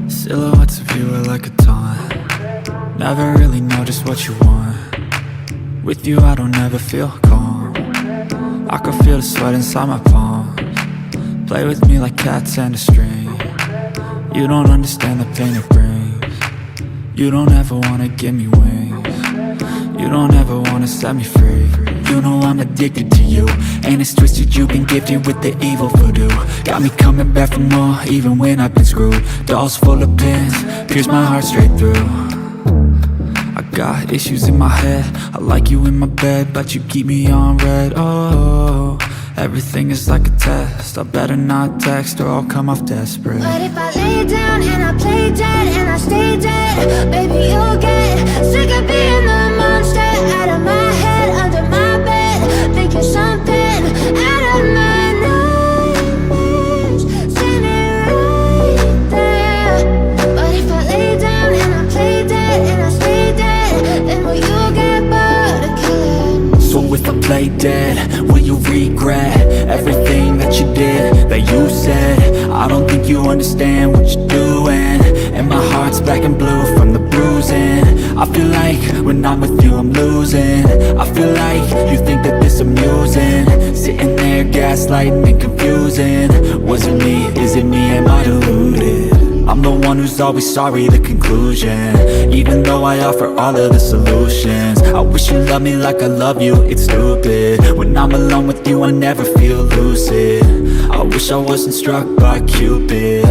Silhouettes of you are like a taunt. Never really know just what you want. With you I don't ever feel calm. I can feel the sweat inside my palms. Play with me like cats and a string. You don't understand the pain it brings. You don't ever wanna give me wings. You don't ever wanna set me free. You know I'm addicted to you, and it's twisted, you've been gifted with the evil voodoo. Got me coming back for more, even when I've been screwed. Dolls full of pins, pierce my heart straight through. I got issues in my head, I like you in my bed, but you keep me on red. Oh, everything is like a test, I better not text or I'll come off desperate. But if I lay down and I play dead and I stay dead, baby you'll get lay dead? Will you regret everything that you did, that you said? I don't think you understand what you're doing, and my heart's black and blue from the bruising. I feel like when I'm with you I'm losing. I feel like you think that this amusing, sitting there gaslighting and confusing. Was it me? Is it me? Am I deluded? I'm the one who's always sorry, the conclusion, even though I offer all of the solutions. I wish you loved me like I love you, it's stupid. When I'm alone with you I never feel lucid. I wish I wasn't struck by Cupid.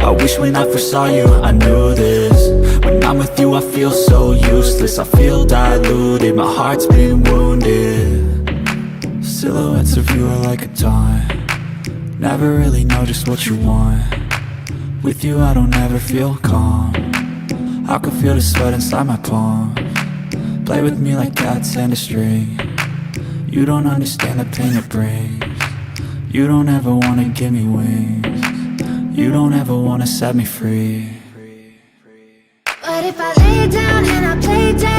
I wish when I first saw you I knew this. When I'm with you I feel so useless, I feel diluted, my heart's been wounded. Silhouettes of you are like a taunt, never really know just what you want. With you I don't ever feel calm, I can feel the sweat inside my palm. Play with me like cats and a string. You don't understand the pain it brings. You don't ever wanna give me wings. You don't ever wanna set me free. But if I lay down and I play dead,